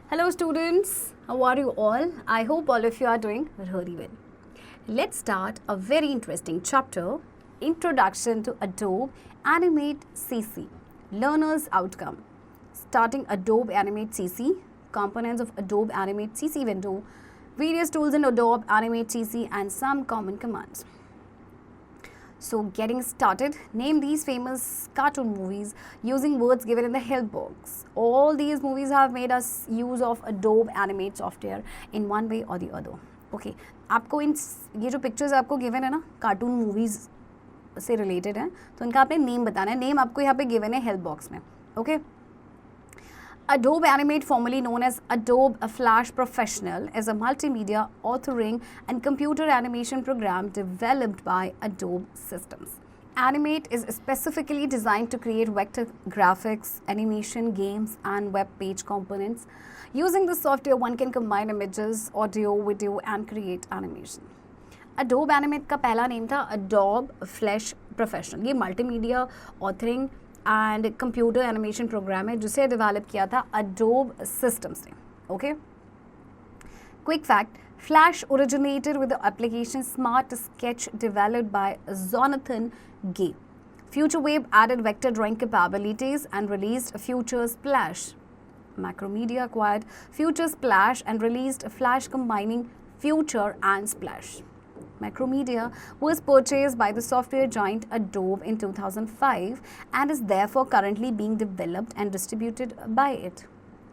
Hello students, how are you all? I hope all of you are doing really well. Let's start a very interesting chapter, Introduction to Adobe Animate CC, Learner's Outcome. Starting Adobe Animate CC, components of Adobe Animate CC window, various tools in Adobe Animate CC and some common commands. So getting started, name these famous cartoon movies using words given in the help box. All these movies have made us use of Adobe Animate software in one way or the other. Okay, आपको ये जो pictures आपको given है ना cartoon movies से related है तो इनका आपने नेम बताना है. नेम आपको यहाँ पे गिवन है हेल्प बॉक्स में. Okay Adobe Animate, formerly known as Adobe Flash Professional, is a multimedia authoring and computer animation program developed by Adobe Systems. Animate is specifically designed to create vector graphics, animation, games, and web page components. Using this software, one can combine images, audio, video, and create animation. Adobe Animate का पहला name था Adobe Flash Professional. ये multimedia authoring and computer animation program है जिसे develop किया था Adobe Systems ने. Okay, quick fact, Flash originated with the application Smart Sketch developed by Jonathan Gay. FutureWave added vector drawing capabilities and released Future Splash. Macromedia acquired Future Splash and released Flash combining Future and Splash. Macromedia was purchased by the software giant Adobe in 2005 and is therefore currently being developed and distributed by it.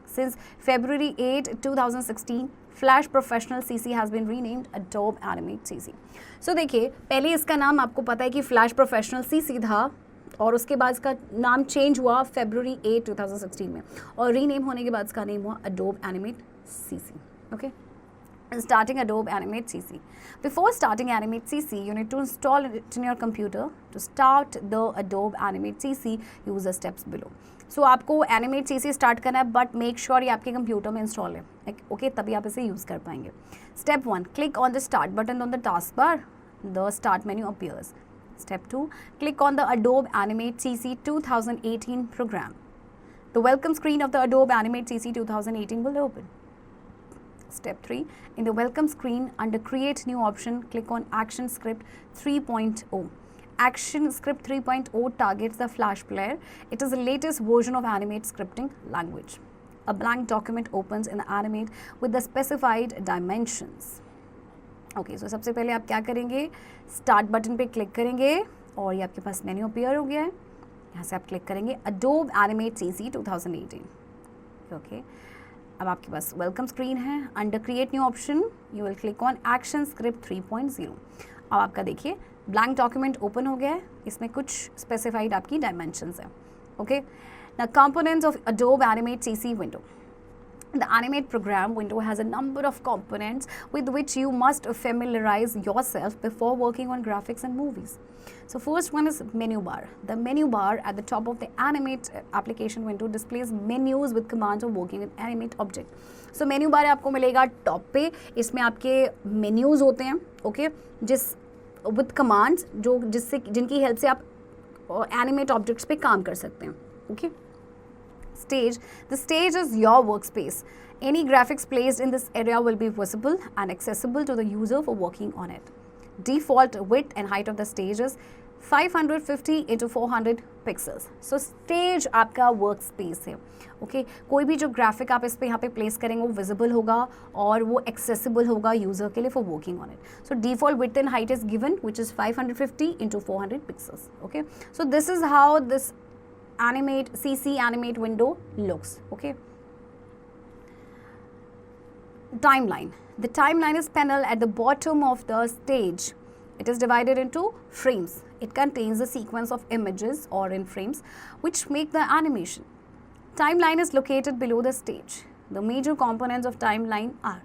Since February 8, 2016, Flash Professional CC has been renamed Adobe Animate CC. So देखिए, पहले इसका नाम आपको पता है कि Flash Professional CC था और उसके बाद इसका नाम चेंज हुआ February 8, 2016 में और रीनेम होने के बाद इसका नेम हुआ Adobe Animate CC. Okay? Starting Adobe Animate CC. Before starting Animate CC, you need to install it in your computer. To start the Adobe Animate CC, use the steps below. So आपको Animate CC start करना है, but make sure ये आपके computer में install है. Okay, तभी आप इसे यूज़ कर पाएंगे. Step 1, click on the Start button on the taskbar. The Start menu appears. Step 2, click on the Adobe Animate CC 2018 program. The welcome screen of the Adobe Animate CC 2018 will open. Step 3, in the welcome screen under Create New option, click on Action Script 3.0. Action Script 3.0 targets the Flash player. It is the latest version of Animate scripting language. A blank document opens in the Animate with the specified dimensions. Okay, so सबसे पहले आप क्या करेंगे, Start button पे click करेंगे और ये आपके पास मेन्यू अपीयर हो गया है. यहाँ से आप क्लिक करेंगे Adobe Animate CC 2018. Okay. अब आपके पास वेलकम स्क्रीन है. Under create new option you will click on action script 3.0. अब आपका देखिए ब्लैंक डॉक्यूमेंट ओपन हो गया है. इसमें कुछ स्पेसिफाइड आपकी डायमेंशंस हैं. Okay, the components of Adobe Animate CC window. The Animate program window has a number of components with which you must familiarize yourself before working on graphics and movies. So first one is menu bar. The menu bar at the top of the Animate application window displays menus with commands of working with Animate object. So menu bar आपको मिलेगा top पे. इसमें आपके menus होते हैं. Okay, जिस with commands जो जिनकी हेल्प से आप Animate objects पे काम कर सकते हैं. Okay, Stage. The stage is your workspace. Any graphics placed in this area will be visible and accessible to the user for working on it. Default width and height of the stage is 550 into 400 pixels. So stage आपका workspace है. Okay, कोई भी जो graphic आप इस पे यहाँ पे place करेंगे वो visible होगा और वो accessible होगा user के लिए for working on it. So default width and height is given, which is 550 into 400 pixels. Okay, so this is how this Animate CC Animate window looks. Okay, timeline. The timeline is panel at the bottom of the stage. It is divided into frames. It contains a sequence of images or in frames which make the animation. Timeline is located below the stage. The major components of timeline are.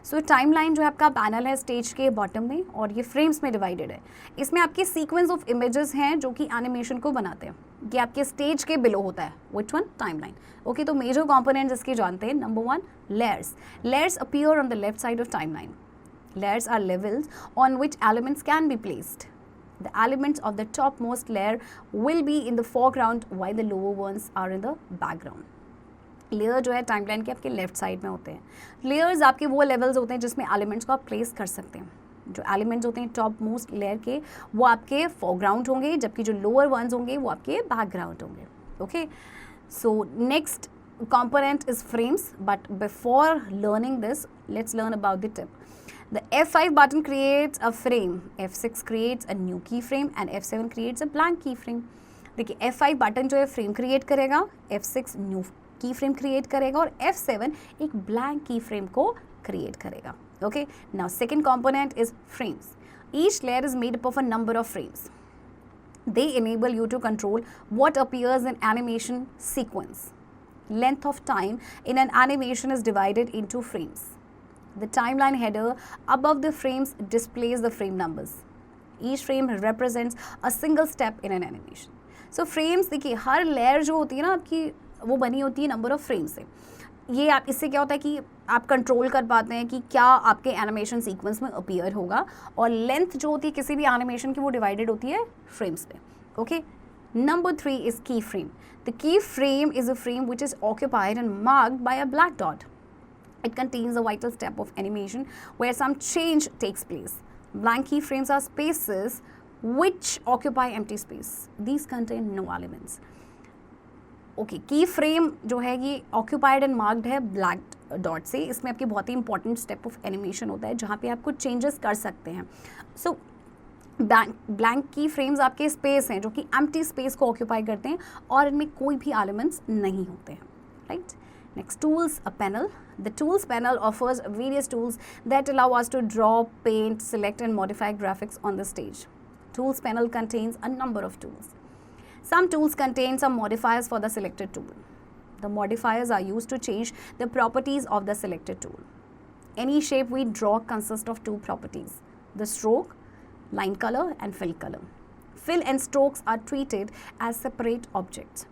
So timeline जो है आपका panel है stage के bottom में और ये frames में divided है. इसमें आपके सीक्वेंस ऑफ इमेजेस हैं जो कि एनिमेशन को बनाते हैं. ये आपके स्टेज के बिलो होता है. Which one? टाइमलाइन. ओके, तो मेजर कंपोनेंट्स इसके जानते हैं. Number 1, layers. Layers appear on the left side of timeline. Layers are levels on which elements can be placed. The elements of the topmost layer will be in the foreground while the lower ones are in the background. Layer जो है timeline के आपके left side में होते हैं। Layers आपके वो levels होते हैं जिसमें एलिमेंट्स को आप प्लेस कर सकते हैं। जो एलिमेंट्स होते हैं टॉप मोस्ट लेयर के वो आपके फोरग्राउंड होंगे, जबकि जो लोअर वंस होंगे वो आपके बैकग्राउंड होंगे। Okay, so next component is frames, but before learning this, let's learn about the tip. The F5 button creates a frame, F6 creates a new keyframe and F7 creates a blank keyframe. देखिए F5 button जो है frame create करेगा, F6 new की frame create करेगा और F7 एक blank की frame को क्रिएट करेगा। Okay, now second component is frames. Each layer is made up of a number of frames. They enable you to control what appears in animation sequence. Length of time in an animation is divided into frames. The timeline header above the frames displays the frame numbers. Each frame represents a single step in an animation. So frames देखिए हर layer जो होती है ना आपकी वो बनी होती है नंबर ऑफ फ्रेम से। ये आप इससे क्या होता है कि आप कंट्रोल कर पाते हैं कि क्या आपके एनिमेशन सीक्वेंस में अपीयर होगा, और लेंथ जो होती है किसी भी एनिमेशन की वो डिवाइडेड होती है फ्रेम्स पे। Okay, Number 3 is keyframe. The keyframe is a frame which is occupied and marked by a black dot. It contains a vital step of animation where some change takes place. Blank keyframes are spaces which occupy empty space. These contain no elements. Okay, keyframe जो है ये occupied and marked है black dot से। इसमें आपकी बहुत ही important step of animation होता है जहाँ पे आप कुछ changes कर सकते हैं। So ब्लैंक की फ्रेम्स आपके स्पेस हैं जो कि एम्प्टी स्पेस को ऑक्यूपाई करते हैं और इनमें कोई भी एलिमेंट्स नहीं होते हैं, right. Next, tools, a panel. The tools panel offers various tools that allow us to draw, paint, select and modify graphics on the stage. Tools panel contains a number of tools. Some tools contain some modifiers for the selected tool. The modifiers are used to change the properties of the selected tool. Any shape we draw consists of two properties: the stroke, line color and fill color. Fill and strokes are treated as separate objects.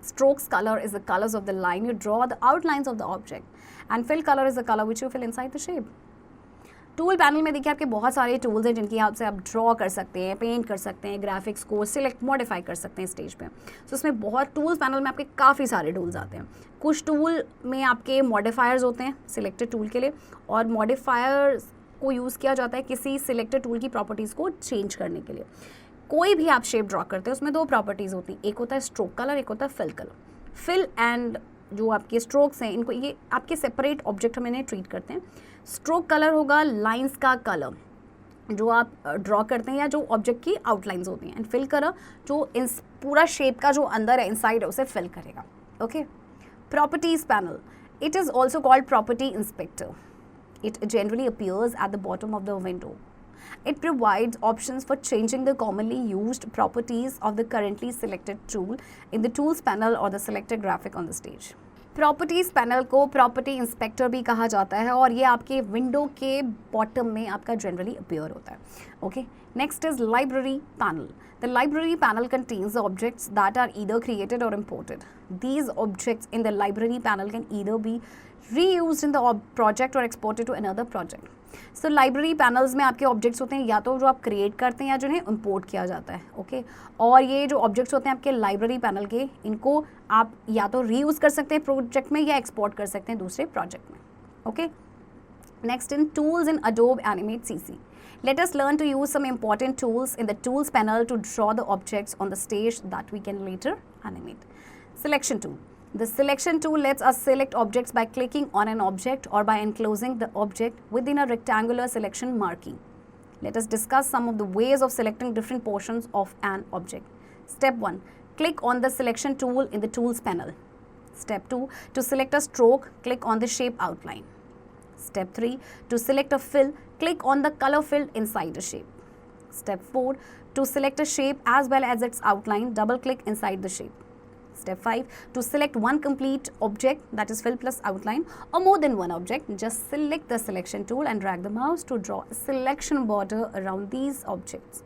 Strokes color is the colors of the line you draw the outlines of the object, and fill color is the color which you fill inside the shape. Tool panel में देखिए आपके बहुत सारे tools हैं जिनकी help से आप draw कर सकते हैं, पेंट कर सकते हैं, ग्राफिक्स को सिलेक्ट मॉडिफाई कर सकते हैं स्टेज पे। सो उसमें बहुत टूल्स पैनल में आपके काफ़ी सारे टूल्स आते हैं। कुछ टूल में आपके मॉडिफायर्स होते हैं सिलेक्टेड टूल के लिए, और मॉडिफायर्स को यूज़ किया जाता है किसी सिलेक्टेड टूल की प्रॉपर्टीज़ को चेंज करने के लिए। कोई भी आप शेप ड्रॉ करते हैं उसमें दो प्रॉपर्टीज़ होती हैं, एक होता है स्ट्रोक कलर, एक होता है फिल कलर। फिल एंड जो आपके स्ट्रोक्स हैं इनको ये आपके सेपरेट ऑब्जेक्ट हम इन्हें ट्रीट करते हैं। स्ट्रोक कलर होगा लाइंस का कलर जो आप ड्रॉ करते हैं या जो ऑब्जेक्ट की आउटलाइंस होती हैं, एंड फिल कलर जो इन पूरा शेप का जो अंदर है इनसाइड है उसे फिल करेगा। Okay, properties panel. It is also called property inspector. It generally appears at the bottom of the window. It provides options for changing the commonly used properties of the currently selected tool in the tools panel or the selected graphic on the stage. Properties panel को property inspector भी कहा जाता है और ये आपके window के bottom में आपका generally appear होता है. Okay. Next is library panel. The library panel contains objects that are either created or imported. These objects in the library panel can either be reused in the project or exported to another project. So library panels में आपके objects होते हैं या तो जो आप create करते हैं या जिन्हें import किया जाता है, okay? और ये जो objects होते हैं आपके library panel के, इनको आप या तो reuse कर सकते हैं project में या export कर सकते हैं दूसरे project में, okay? Next, in tools in Adobe Animate CC. Let us learn to use some important tools in the tools panel to draw the objects on the stage that we can later animate. Selection tool. The selection tool lets us select objects by clicking on an object or by enclosing the object within a rectangular selection marquee. Let us discuss some of the ways of selecting different portions of an object. Step 1. Click on the selection tool in the tools panel. Step 2. To select a stroke, click on the shape outline. Step 3. To select a fill, click on the color fill inside the shape. Step 4. To select a shape as well as its outline, double-click inside the shape. Step 5. To select one complete object, that is fill plus outline, or more than one object, just select the selection tool and drag the mouse to draw a selection border around these objects.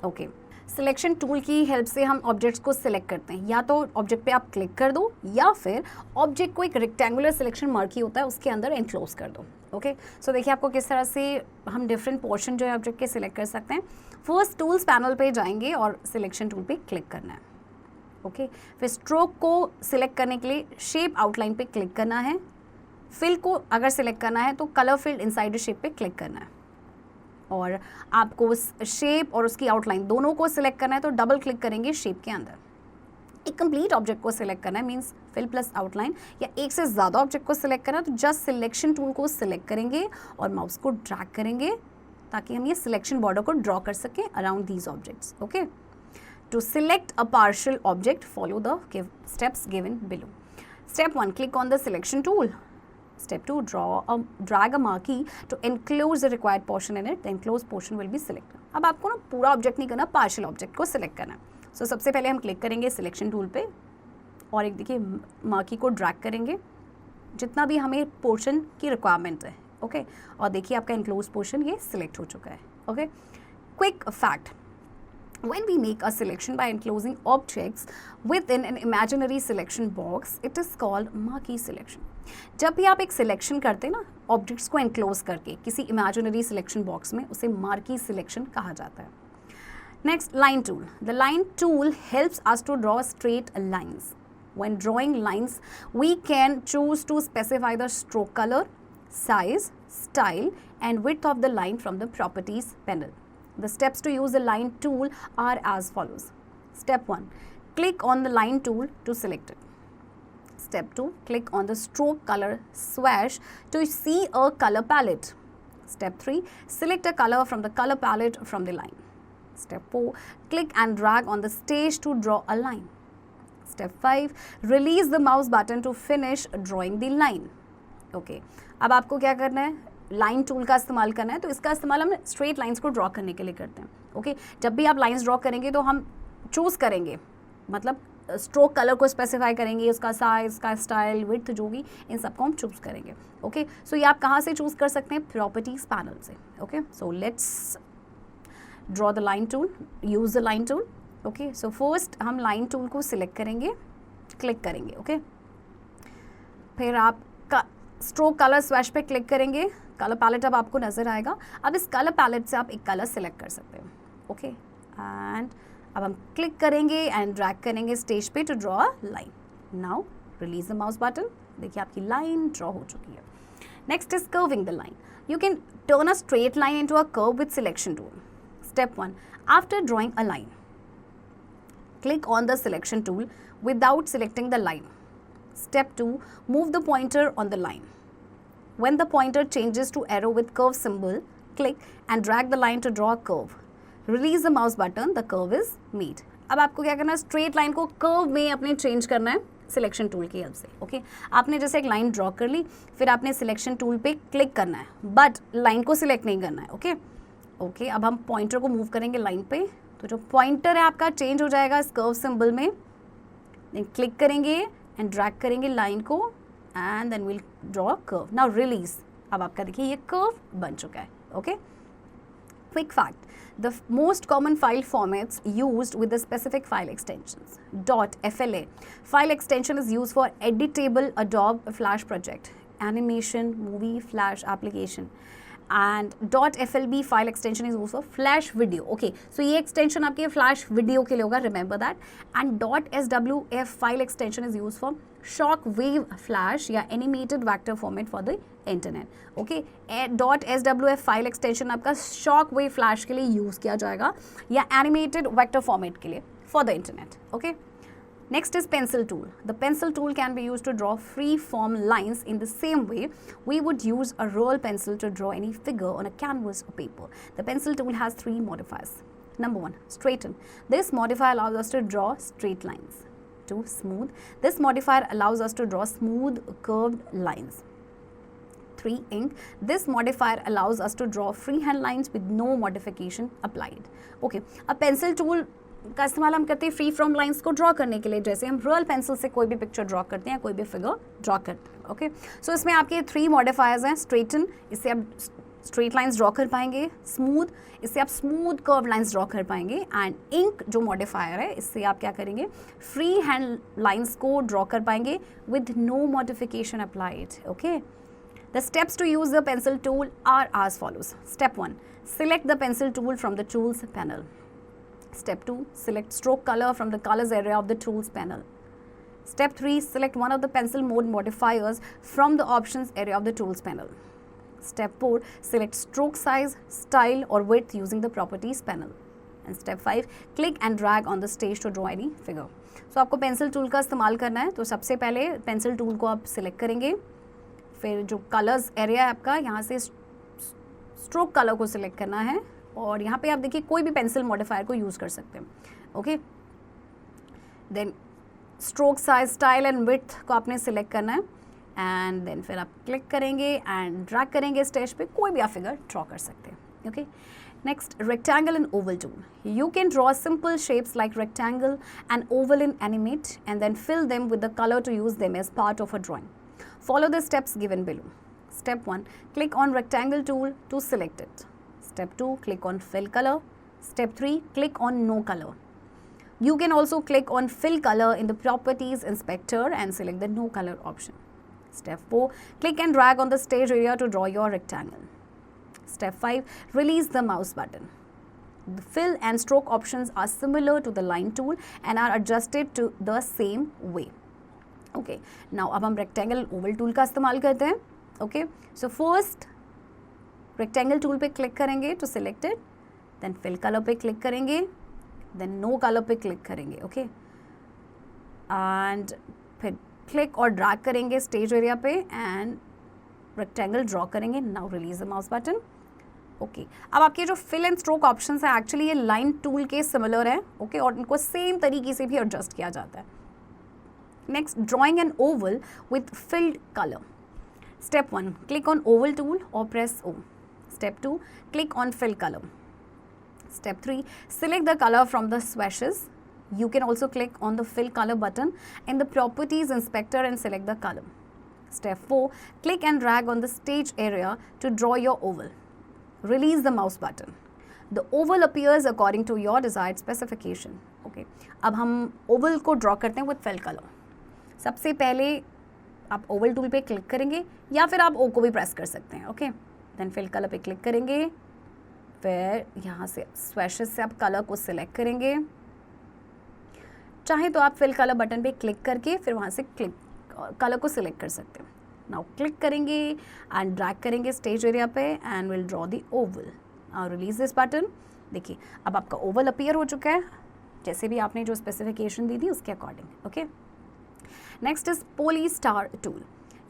Okay. Selection tool की help से हम objects को select करते हैं, या तो object पे आप क्लिक कर दो या फिर ऑब्जेक्ट को एक रेक्टेंगुलर सिलेक्शन मार्की होता है उसके अंदर एनक्लोज कर दो। ओके, सो देखिए आपको किस तरह से हम डिफरेंट पोर्शन जो है ऑब्जेक्ट के सिलेक्ट कर सकते हैं। फर्स्ट टूल्स पैनल पे जाएंगे और सिलेक्शन टूल पे क्लिक करना है। ओके फिर स्ट्रोक को सिलेक्ट करने के लिए शेप आउटलाइन पे क्लिक करना है, फिल को अगर सिलेक्ट करना है तो कलर फिल्ड इनसाइड शेप पे क्लिक करना है, और आपको उस शेप और उसकी आउटलाइन दोनों को सिलेक्ट करना है तो डबल क्लिक करेंगे शेप के अंदर। एक कंप्लीट ऑब्जेक्ट को सिलेक्ट करना है मींस फिल प्लस आउटलाइन, या एक से ज़्यादा ऑब्जेक्ट को सिलेक्ट करना है तो जस्ट सिलेक्शन टूल को सिलेक्ट करेंगे और माउस को ड्रैग करेंगे ताकि हम ये सिलेक्शन बॉर्डर को ड्रॉ कर सकें around these objects. Okay, to select a partial object follow the steps given below. Step 1, click on the selection tool. Step 2, drag a marquee to enclose the required portion in it. The enclosed portion will be selected. अब आपको ना पूरा object नहीं करना, partial object को select करना है। सो सबसे पहले हम क्लिक करेंगे सिलेक्शन टूल पे और एक देखिए मार्की को ड्रैग करेंगे जितना भी हमें पोर्शन की रिक्वायरमेंट है। ओके, और देखिए आपका enclosed पोर्शन ये सिलेक्ट हो चुका है। Okay, quick fact, when we make a selection by enclosing objects within an imaginary selection box, it is called marquee selection. जब भी आप एक सिलेक्शन करते हैं ना ऑब्जेक्ट्स को एनक्लोज करके किसी इमेजिनरी सिलेक्शन बॉक्स में, उसे मार्की सिलेक्शन कहा जाता है। Next, line tool. The line tool helps us to draw straight lines. When drawing lines, we can choose to specify the stroke color, size, style, and width of the line from the properties panel. The steps to use the line tool are as follows. Step 1, click on the line tool to select it. Step 2, click on the stroke color swatch to see a color palette. Step 3, select a color from the color palette from the line. Step 4, click and drag on the stage to draw a line. Step 5, release the mouse button to finish drawing the line. Okay, अब आपको क्या करना है, line tool का इस्तेमाल करना है। तो इसका इस्तेमाल हम स्ट्रेट लाइंस को ड्रॉ करने के लिए करते हैं। ओके, जब भी आप लाइंस ड्रॉ करेंगे तो हम चूज़ करेंगे, मतलब स्ट्रोक कलर को स्पेसिफाई करेंगे, उसका साइज, का स्टाइल, विड्थ जो भी, इन सबको हम चूज़ करेंगे। ओके, सो ये आप कहाँ से चूज़ कर सकते हैं, प्रॉपर्टीज़ पैनल से। Okay, so let's draw the line tool, use the line tool. Okay, so first हम लाइन टूल को सिलेक्ट करेंगे, क्लिक करेंगे। ओके, फिर आप स्ट्रोक कलर स्वैच पे क्लिक करेंगे, कलर पैलेट अब आपको नज़र आएगा। अब इस कलर पैलेट से आप एक कलर सिलेक्ट कर सकते हैं। ओके, एंड अब हम क्लिक करेंगे एंड ड्रैग करेंगे स्टेज पे to draw a line. Now release the mouse button, देखिए आपकी लाइन ड्रॉ हो चुकी है। Next is curving the line. You can turn a straight line into a curve with selection tool. Step 1, after drawing a line, click on the selection tool without selecting the line. Step 2, move the pointer on the line. When the pointer changes to arrow with curve symbol, click and drag the line to draw a curve. Release the mouse button, the curve is made. अब आपको क्या करना है, straight line को curve में अपने change करना है सिलेक्शन टूल की हेल्प से। ओके, आपने जैसे एक लाइन ड्रॉ कर ली, फिर आपने सिलेक्शन टूल पे क्लिक करना है, बट लाइन को सिलेक्ट नहीं करना है। ओके ओके, अब हम पॉइंटर को मूव करेंगे लाइन पे, तो जो पॉइंटर है आपका चेंज हो जाएगा इस कर्व सिंबल में। देन क्लिक करेंगे एंड ड्रैग करेंगे लाइन को and then will draw curve. Now release, अब आपका देखिए ये कर्व बन चुका है। Okay, quick fact, the most common file formats used with the specific file extensions. .fla file extension is used for editable Adobe Flash project, animation, movie, Flash application. And .flb file extension is used for Flash video. Okay, so ये extension आपके Flash video के लिए होगा, remember that. And .swf file extension is used for shockwave Flash या animated vector format for the internet. Okay, .swf file extension आपका shockwave Flash के लिए use किया जाएगा या animated vector format के लिए for the internet. Okay. Next is pencil tool. The pencil tool can be used to draw free form lines in the same way we would use a roll pencil to draw any figure on a canvas or paper. The pencil tool has 3 modifiers. Number 1, straighten. This modifier allows us to draw straight lines. 2, smooth. This modifier allows us to draw smooth curved lines. 3, ink. This modifier allows us to draw freehand lines with no modification applied. Okay, a pencil tool का इस्तेमाल हम करते हैं free from lines को draw करने के लिए, जैसे हम रोल पेंसिल से कोई भी पिक्चर ड्रॉ करते हैं, कोई भी फिगर ड्रॉ करते हैं। ओके, सो इसमें आपके 3 मॉडिफायर्स हैं। स्ट्रेटन, इससे आप स्ट्रेट लाइंस ड्रॉ कर पाएंगे। स्मूथ, इससे आप स्मूथ कर्व लाइंस ड्रॉ कर पाएंगे। एंड इंक जो मॉडिफायर है, इससे आप क्या करेंगे, फ्री हैंड लाइंस को ड्रॉ कर पाएंगे with no modification applied. Okay, the steps to use the pencil tool are as follows. Step 1, select the pencil tool from the tools panel. Step 2, select stroke color from the colors area of the tools panel. Step 3, select one of the pencil mode modifiers from the options area of the tools panel. Step 4, select stroke size, style or width using the properties panel. And step 5, click and drag on the stage to draw any figure. So आपको pencil tool का इस्तेमाल करना है, तो सबसे पहले pencil tool को आप सिलेक्ट करेंगे, फिर जो कलर्स एरिया है आपका, यहाँ से स्ट्रोक कलर को सिलेक्ट करना है और यहाँ पे आप देखिए कोई भी पेंसिल मॉडिफायर को यूज़ कर सकते हैं. Okay, then stroke size, style and width को आपने सिलेक्ट करना है एंड देन फिर आप क्लिक करेंगे एंड ड्रैग करेंगे स्टेज पे, कोई भी आप फिगर ड्रॉ कर सकते हैं. Okay, next, rectangle and oval tool. You can draw simple shapes like rectangle and oval in Animate and then fill them with the color to use them as part of a drawing. Follow the steps given below. Step 1, click on rectangle tool to select it. Step 2, click on fill color. Step 3, click on no color. You can also click on fill color in the properties inspector and select the no color option. Step 4, click and drag on the stage area to draw your rectangle. Step 5, release the mouse button. The fill and stroke options are similar to the line tool and are adjusted to the same way. Okay, now अब हम rectangle oval tool का इस्तेमाल करते हैं. Okay, so first rectangle tool पे click करेंगे to select it, then fill color पे click करेंगे, then no color पे click करेंगे. Okay, and फिर click और drag करेंगे stage area पे and rectangle draw करेंगे. Now release the mouse button. Okay, अब आपके जो फिल एंड स्ट्रोक ऑप्शंस हैं एक्चुअली ये लाइन टूल के सिमिलर है. ओके, और इनको सेम तरीके से भी एडजस्ट किया जाता है. Next, drawing an oval with filled colour. Step 1, click on oval tool और press O. Step 2, click on fill colour. Step 3, select the color from the swatches. You can also click on the fill color button in the properties inspector and select the color. Step 4, click and drag on the stage area to draw your oval. Release the mouse button. The oval appears according to your desired specification. Okay, अब हम oval को draw करते हैं with fill color. सबसे पहले आप oval tool पे click करेंगे या फिर आप O को भी press कर सकते हैं. Okay, then fill color पे click करेंगे, फिर यहाँ से swatches से आप color को select करेंगे. चाहे तो आप fill color button पे click करके फिर वहाँ से color को select कर सकते हैं. नाउ क्लिक करेंगे एंड ड्रैग करेंगे स्टेज एरिया पे and will draw the Oval. Release this button. देखिए अब आपका ओवल अपीयर हो चुका है जैसे भी आपने जो स्पेसिफिकेशन दी थी उसके according. Okay, next is poly star tool.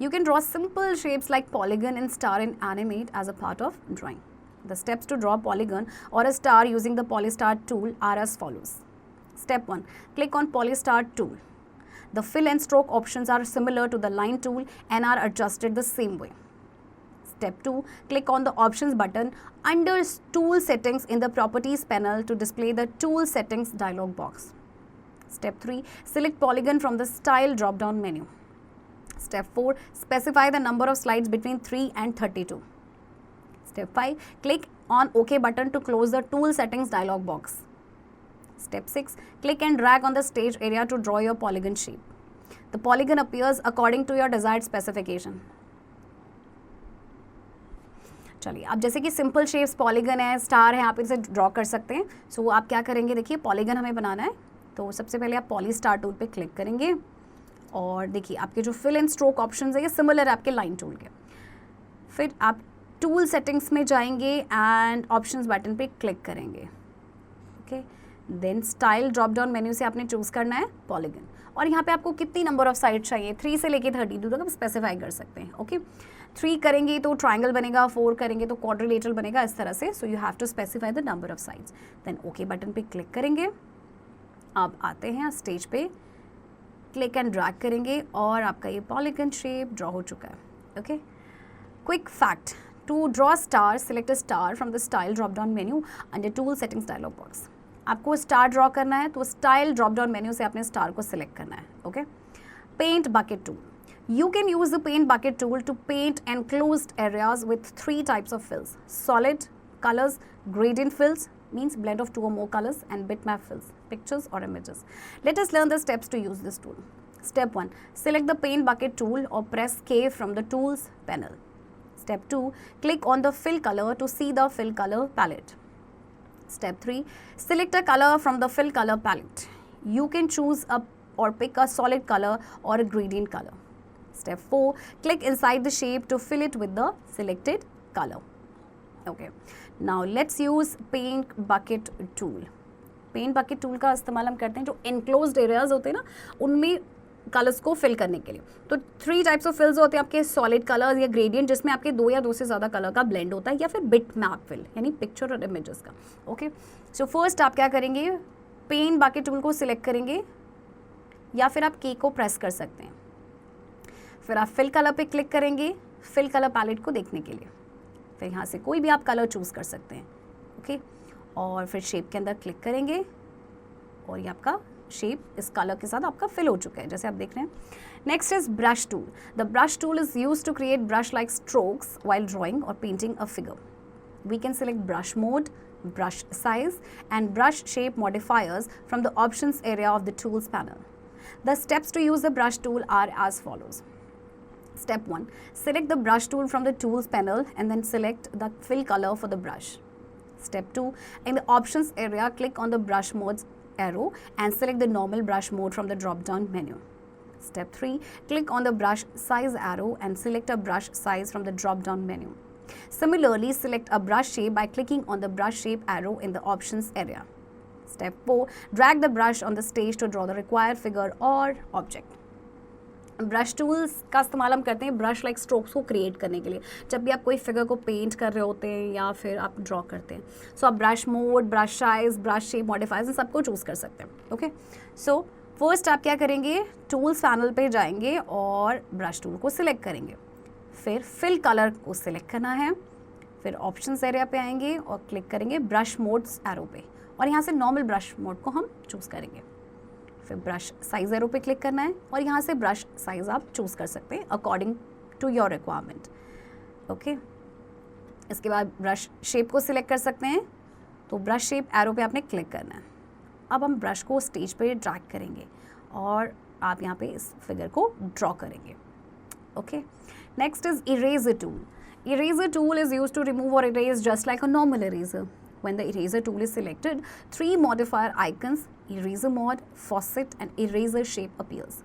You can draw simple shapes like polygon in star in animate as a part of drawing. The steps to draw polygon और a star using the polystar tool are as follows. Step 1, click on polystar tool. The fill and stroke options are similar to the line tool and are adjusted the same way. Step 2, click on the options button under tool settings in the properties panel to display the tool settings dialog box. Step 3, select polygon from the style drop down menu. Step 4, specify the number of slides between 3 and 32. Step 5, click on OK button to close the tool settings dialog box. Step 6, click and drag on the stage area to draw your polygon shape. The polygon appears according to your desired specification. चलिए, अब जैसे कि simple shapes polygon है, star है, आप इसे draw कर सकते हैं. सो आप क्या करेंगे, देखिए पॉलीगन हमें बनाना है तो सबसे पहले आप पॉली स्टार टूल पे क्लिक करेंगे और देखिए आपके जो फिल एंड स्ट्रोक ऑप्शंस है ये सिमिलर है आपके लाइन टूल के. फिर आप टूल सेटिंग्स में जाएंगे एंड ऑप्शंस बटन पे क्लिक करेंगे. Okay, then style drop down menu से आपने चूज़ करना है पॉलीगन और यहाँ पे आपको कितनी नंबर ऑफ साइड चाहिए, 3 से लेके 32 तक आप स्पेसिफाई कर सकते हैं. ओके, 3 करेंगे तो ट्राइंगल बनेगा, 4 करेंगे तो क्वाड्रिलेटरल बनेगा, इस तरह से. So you have to specify the number of sides. Then okay button पे क्लिक करेंगे. अब आते हैं स्टेज पे, क्लिक एंड ड्रैग करेंगे और आपका ये पॉलीगन शेप ड्रॉ हो चुका है. Okay, quick fact, to draw star select a star from the style drop down menu under tool settings dialog box. आपको स्टार ड्रॉ करना है तो स्टाइल ड्रॉप डाउन मेन्यू से आपने स्टार को सिलेक्ट करना है. Okay, paint bucket tool. You can use the paint bucket tool to paint enclosed areas with 3 types of fills: solid, colors, gradient fills, means blend of 2 or more colors, and bitmap fills, pictures or images. Let us learn the steps to use this tool. Step 1, select the paint bucket tool or press K from the tools panel. Step 2, click on the fill color to see the fill color palette. Step 3. Select a color from the fill color palette. You can choose or pick a solid color or a gradient color. Step 4. Click inside the shape to fill it with the selected color. Okay. Now let's use paint bucket tool. Paint bucket tool का इस्तेमाल हम करते हैं जो enclosed areas होते हैं ना, उनमें कलर्स को फिल करने के लिए. तो 3 टाइप्स ऑफ फिल्स होते हैं आपके, सॉलिड कलर्स या ग्रेडियंट जिसमें आपके 2 या 2 से ज़्यादा कलर का ब्लेंड होता है, या फिर बिट मैप फिल यानी पिक्चर और इमेजेस का. ओके, सो फर्स्ट आप क्या करेंगे, पेंट बकेट टूल को सिलेक्ट करेंगे या फिर आप की को प्रेस कर सकते हैं. फिर आप फिल कलर पे क्लिक करेंगे फिल कलर पैलेट को देखने के लिए. फिर यहाँ से कोई भी आप कलर चूज़ कर सकते हैं. ओके, और फिर शेप के अंदर क्लिक करेंगे और ये आपका शेप इस कलर के साथ आपका फिल हो चुका है जैसे आप देख रहे हैं. Next is brush tool. The brush tool is use to create brush like strokes while drawing और painting a figure. We can select brush mode, brush size and brush shape modifiers from the options area of the tools panel. The steps to use the brush tool are as follows. Step 1. Select the brush tool from the tools panel and then select the fill color for the brush. Step 2. In the options area, click on the brush modes arrow and select the normal brush mode from the drop down menu. Step 3. Click on the brush size arrow and select a brush size from the drop down menu. Similarly, select a brush shape by clicking on the brush shape arrow in the options area. Step 4. Drag the brush on the stage to draw the required figure or object. Brush tools का इस्तेमाल हम करते हैं brush like strokes को create करने के लिए, जब भी आप कोई फिगर को पेंट कर रहे होते हैं या फिर आप ड्रॉ करते हैं. सो आप brush mode, brush size, brush shape modifiers इन सबको चूज़ कर सकते हैं. ओके, सो फर्स्ट आप क्या करेंगे, टूल्स पैनल पे जाएंगे और ब्रश टूल को सिलेक्ट करेंगे. फिर फिल कलर को सिलेक्ट करना है. फिर ऑप्शंस एरिया पे आएंगे और क्लिक करेंगे ब्रश मोड्स एरो पे और यहाँ से नॉर्मल ब्रश मोड को हम चूज़ करेंगे. फिर ब्रश साइज एरो पे क्लिक करना है और यहाँ से ब्रश साइज आप चूज़ कर सकते हैं according to your requirement. Okay, इसके बाद ब्रश शेप को सिलेक्ट कर सकते हैं, तो ब्रश शेप एरो पे आपने क्लिक करना है. अब हम ब्रश को स्टेज पे ड्रैग करेंगे और आप यहाँ पे इस फिगर को ड्रॉ करेंगे. Okay, next is eraser tool. Eraser tool is used to remove or erase just like a normal eraser. When the eraser tool is selected, 3 modifier icons, eraser mode, faucet and eraser shape appears.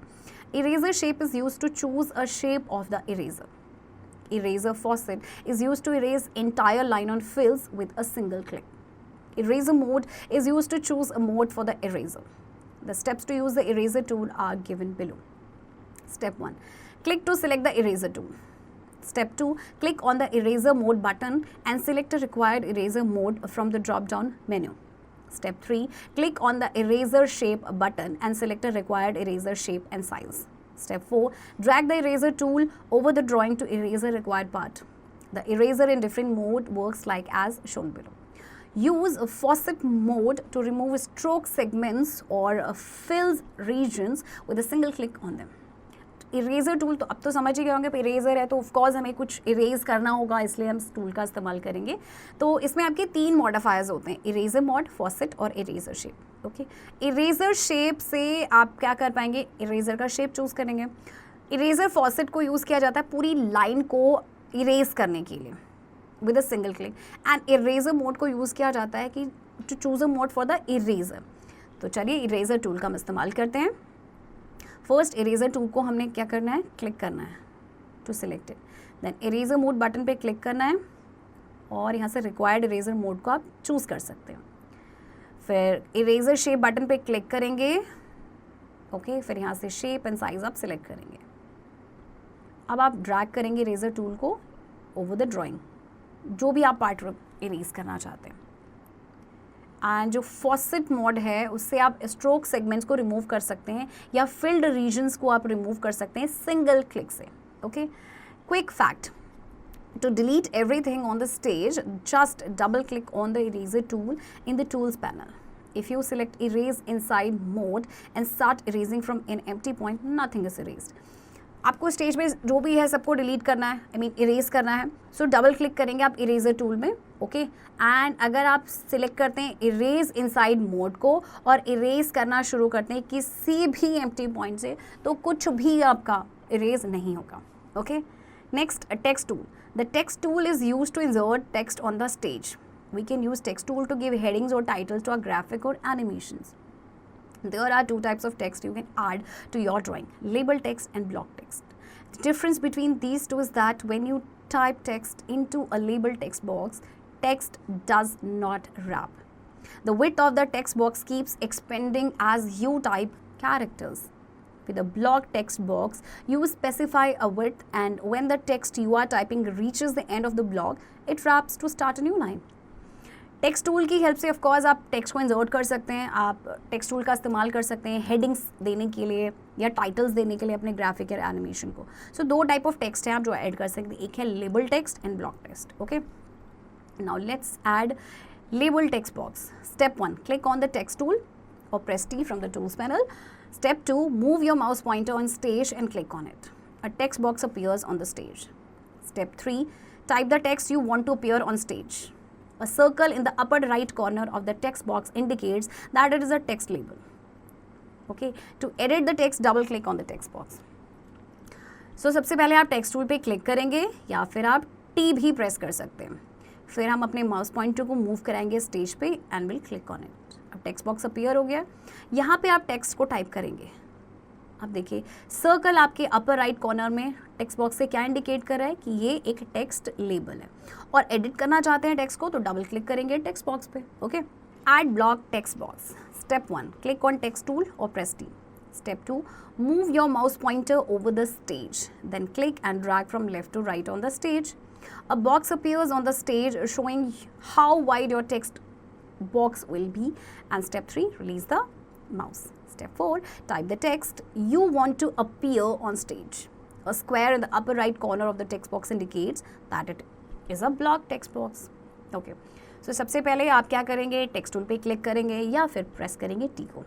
Eraser shape is used to choose a shape of the eraser. Eraser faucet is used to erase entire line on fills with a single click. Eraser mode is used to choose a mode for the eraser. The steps to use the eraser tool are given below. Step 1. Click to select the eraser tool. Step 2. Click on the eraser mode button and select a required eraser mode from the drop down menu. Step 3. Click on the eraser shape button and select a required eraser shape and size. Step 4. Drag the eraser tool over the drawing to erase a required part. The eraser in different mode works like as shown below. Use a faucet mode to remove stroke segments or fills regions with a single click on them. Eraser tool तो अब तो समझ ही गए होंगे, eraser है तो of course हमें कुछ इरेज करना होगा, इसलिए हम इस टूल का इस्तेमाल करेंगे. तो इसमें आपके 3 मॉडिफायर्स होते हैं, इरेज़र मॉड, फॉसेट और eraser shape. Okay, eraser shape से आप क्या कर पाएंगे, इरेज़र का शेप चूज़ करेंगे. इरेज़र फॉसेट को यूज़ किया जाता है पूरी लाइन को इरेज करने के लिए with a single click, and eraser mode को यूज़ किया जाता है कि to choose a mode for the eraser. तो चलिए इरेज़र टूल का हम इस्तेमाल करते हैं. फर्स्ट इरेज़र टूल को हमने क्या करना है, क्लिक करना है to select it. Then eraser mode button पे क्लिक करना है और यहाँ से रिक्वायर्ड इरेज़र मोड को आप चूज़ कर सकते हैं. फिर इरेज़र शेप बटन पे क्लिक करेंगे. ओके, फिर यहाँ से शेप एंड साइज आप सिलेक्ट करेंगे. अब आप ड्रैग करेंगे इरेज़र टूल को ओवर द ड्राइंग, जो भी आप पार्ट इरेज करना चाहते हैं. एंड जो फॉसेट मोड है उससे आप स्ट्रोक सेगमेंट्स को रिमूव कर सकते हैं या फिल्ड रीजन्स को आप रिमूव कर सकते हैं सिंगल क्लिक से. Okay, quick fact, to delete everything on the stage just double click on the eraser tool in the tools panel. If you select erase inside mode and start erasing from an empty point, nothing is erased. आपको stage में जो भी है सबको delete करना है, I mean erase करना है. सो डबल क्लिक करेंगे आप इरेजर टूल में. ओके, एंड अगर आप सिलेक्ट करते हैं इरेज इनसाइड मोड को और इरेज करना शुरू करते हैं किसी भी एम्प्टी पॉइंट से, तो कुछ भी आपका इरेज नहीं होगा. Okay, next text tool. The text tool is use to insert text on the stage. We can use text tool to give headings or titles to our graphic or animations. There are two types of text you can add to your drawing, label text and block text. The difference between these two is that when you type text into a label text box, text does not wrap. The width of the text box keeps expanding as you type characters. With a block text box, you specify a width, and when the text you are typing reaches the end of the block, it wraps to start a new line. Text tool की help से of course आप text को insert कर सकते हैं, आप text tool का इस्तेमाल कर सकते हैं हेडिंग्स देने के लिए या टाइटल्स देने के लिए अपने ग्राफिक या एनिमेशन को. सो दो टाइप ऑफ टेक्स्ट हैं आप जो ऐड कर सकते हैं, एक है label text and block text. Okay, now let's add label text box. Step 1, click on the text tool or press T from the tools panel. Step 2, move your mouse pointer on stage and click on it. A text box appears on the stage. Step 3, type the text you want to appear on stage. A circle in the upper right corner of the text box indicates that it is a text label. Okay, to edit the text, double click on the text box. So सबसे पहले आप text tool पे click करेंगे या फिर आप T भी press कर सकते हैं. फिर हम अपने माउस पॉइंटर को मूव कराएंगे स्टेज पे and will click on it. अब टेक्स्ट बॉक्स अपीयर हो गया. यहाँ पे आप टेक्स्ट को टाइप करेंगे. अब देखिए सर्कल आपके अपर राइट कॉर्नर में टेक्स्ट बॉक्स से क्या इंडिकेट कर रहा है कि ये एक टेक्स्ट लेबल है. और एडिट करना चाहते हैं टेक्स्ट को तो डबल क्लिक करेंगे टेक्स्ट बॉक्स पे. Okay, add block text box. Step 1, click on text tool और press T. Step 2, move your mouse pointer over the stage. Then click and drag from left to right on the stage. A box appears on the stage showing how wide your text box will be. And step 3, release the mouse. Step 4, type the text you want to appear on stage. A square in the upper right corner of the text box indicates that it is a block text box. Okay. So सबसे पहले आप क्या करेंगे, text tool पे click करेंगे या फिर press करेंगे टी को.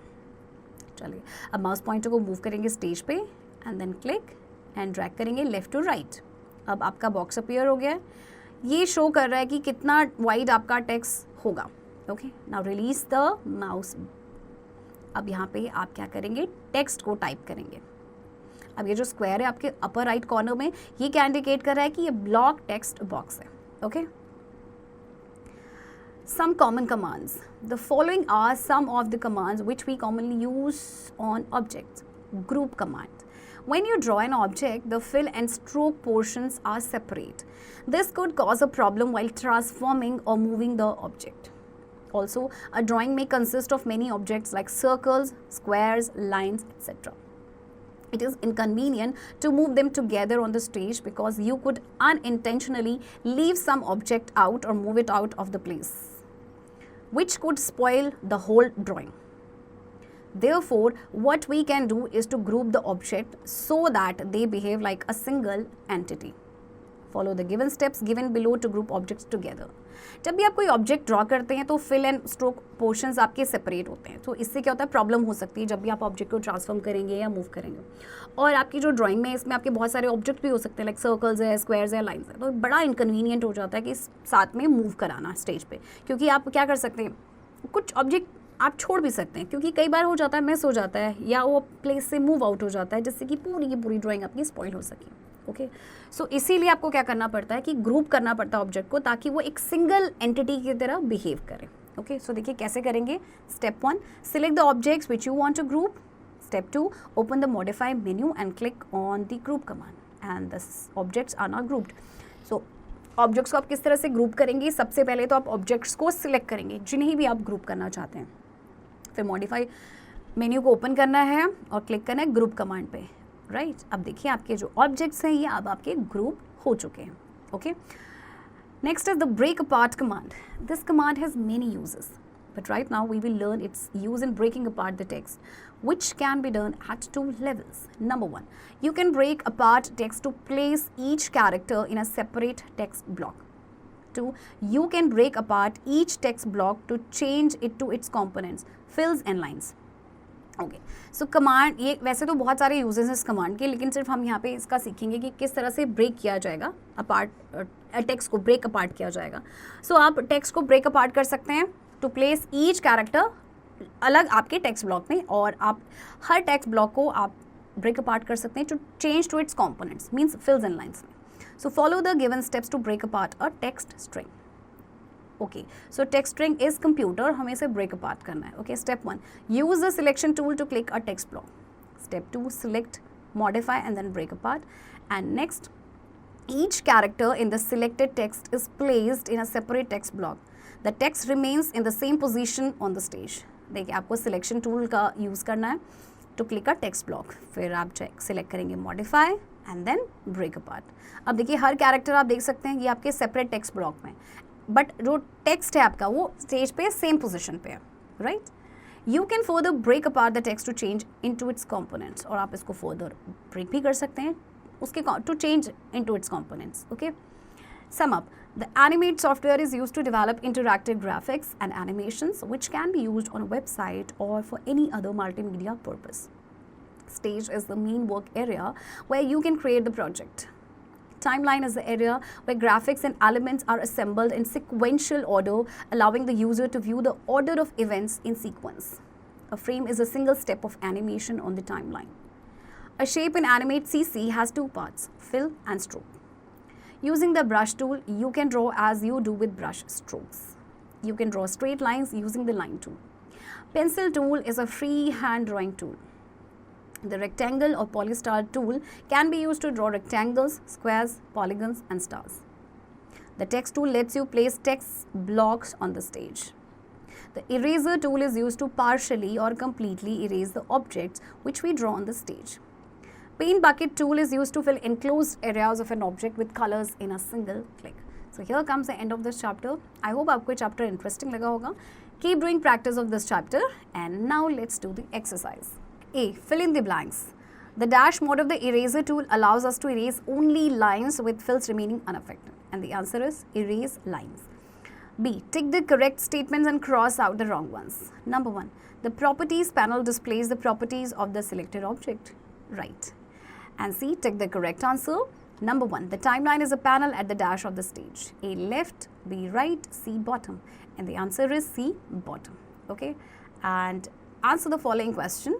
चलिए अब माउस पॉइंटर को मूव करेंगे स्टेज पे and then click and drag करेंगे लेफ्ट टू राइट. अब आपका बॉक्स अपीयर हो गया है. ये शो कर रहा है कि कितना वाइड आपका टेक्स्ट होगा. Okay, now release the mouse. अब यहाँ पे आप क्या करेंगे, टेक्स्ट को टाइप करेंगे. अब ये जो स्क्वायर है आपके अपर राइट कॉर्नर में, ये क्या इंडिकेट कर रहा है कि ये ब्लॉक टेक्स्ट बॉक्स है. Okay, some common commands. The following are some of the commands which we commonly use on objects. Group command. When you draw an object, the fill and stroke portions are separate. This could cause a problem while transforming or moving the object. Also, a drawing may consist of many objects like circles, squares, lines, etc. It is inconvenient to move them together on the stage because you could unintentionally leave some object out or move it out of the place, which could spoil the whole drawing. Therefore, what we can do is to group the object so that they behave like a single entity. Follow the given steps given below to group objects together. जब भी आप कोई object draw करते हैं तो fill and stroke portions आपके separate होते हैं. तो इससे क्या होता है, प्रॉब्लम हो सकती है जब भी आप ऑब्जेक्ट को ट्रांसफॉर्म करेंगे या मूव करेंगे. और आपकी जो ड्राइंग में इसमें आपके बहुत सारे ऑब्जेक्ट भी हो सकते हैं लाइक सर्कल्स है, स्क्वायर्स है, लाइन्स है. तो बड़ा इनकन्वीनियंट हो जाता है कि साथ में मूव कराना स्टेज पे, क्योंकि आप क्या कर सकते हैं, कुछ ऑब्जेक्ट आप छोड़ भी सकते हैं क्योंकि कई बार हो जाता है मिस हो जाता है या वो प्लेस से मूव आउट हो जाता है जिससे कि पूरी की पूरी ड्राइंग आपकी स्पॉइल हो सके. ओके, सो इसीलिए आपको क्या करना पड़ता है कि ग्रुप करना पड़ता है ऑब्जेक्ट को ताकि वो एक सिंगल एंटिटी की तरह बिहेव करे. ओके, सो देखिए कैसे करेंगे. Step 1, select the objects which you want to group. Step 2, open the modify menu and click on the group command and the objects are not grouped. So objects को आप किस तरह से ग्रुप करेंगे, सबसे पहले तो आप ऑब्जेक्ट्स को सिलेक्ट करेंगे जिन्हें भी आप ग्रुप करना चाहते हैं. फिर मॉडिफाई मेन्यू को ओपन करना है और क्लिक करना है ग्रुप कमांड पे. राइट, अब देखिए आपके जो ऑब्जेक्ट्स हैं ये अब आपके ग्रुप हो चुके हैं. Okay, next is the break apart command. This command has many uses, but right now we will learn its use in breaking apart the text, which can be done at 2 levels. Number 1, you can break apart text to place each character in a separate text block. 2, you can break apart each text block to change it to its components, fills and lines. Okay, so command, ये वैसे तो बहुत सारे uses हैं इस command के, लेकिन सिर्फ हम यहाँ पे इसका सीखेंगे कि किस तरह से ब्रेक किया जाएगा अपार्ट, टेक्स्ट को ब्रेक अपार्ट किया जाएगा. सो आप टेक्स्ट को ब्रेक अपार्ट कर सकते हैं टू प्लेस ईच कैरेक्टर अलग आपके टेक्स्ट ब्लॉक में, और आप हर टेक्स्ट ब्लॉक को आप ब्रेक अपार्ट कर सकते हैं to change to its components, means fills and lines में. So follow the given steps to break apart a text string. Okay so text string is computer, हमें इसे ब्रेक अपार्ट करना है. Okay step 1, use the selection tool to click a text block. Step 2, select, modify and then break apart. And next, each character in the selected text is placed in a separate text block. The text remains in the same position on the stage. देखिए आपको selection tool का use करना है to click a text block. फिर आप select करेंगे modify and then break apart. अब देखिए हर कैरेक्टर आप देख सकते हैं ये आपके सेपरेट टेक्स्ट ब्लॉक में, बट जो टेक्स्ट है आपका वो स्टेज पे सेम पोजिशन पे है, right. You can further break apart the text to change into its components, और आप इसको फर्दर ब्रेक भी कर सकते हैं उसके to change into its components. Okay sum up. The Animate software is used to develop interactive graphics and animations which can be used on a website or for any other multimedia purpose. Stage is the main work area where you can create the project. Timeline is the area where graphics and elements are assembled in sequential order, allowing the user to view the order of events in sequence. A frame is a single step of animation on the timeline. A shape in Animate CC has two parts, fill and stroke. Using the brush tool, you can draw as you do with brush strokes. You can draw straight lines using the line tool. Pencil tool is a freehand drawing tool. The rectangle or polystar tool can be used to draw rectangles, squares, polygons and stars. The text tool lets you place text blocks on the stage. The eraser tool is used to partially or completely erase the objects which we draw on the stage. Paint bucket tool is used to fill enclosed areas of an object with colors in a single click. So here comes the end of this chapter. I hope आपको chapter interesting लगा होगा. Keep doing practice of this chapter and now let's do the exercise. A. Fill in the blanks. The dash mode of the eraser tool allows us to erase only lines with fills remaining unaffected, and the answer is erase lines. B. Tick the correct statements and cross out the wrong ones. Number 1. The properties panel displays the properties of the selected object. Right. And C, tick the correct answer. Number 1, the timeline is a panel at the dash of the stage. A left, B right, C bottom. And the answer is C bottom. Okay. And answer the following question.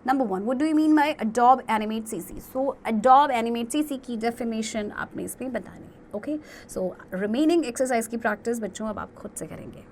Number 1, what do you mean by Adobe Animate CC? So Adobe Animate CC की definition आपने इसमें बतानी है. Okay. So remaining exercise की practice बच्चों अब आप खुद से करेंगे.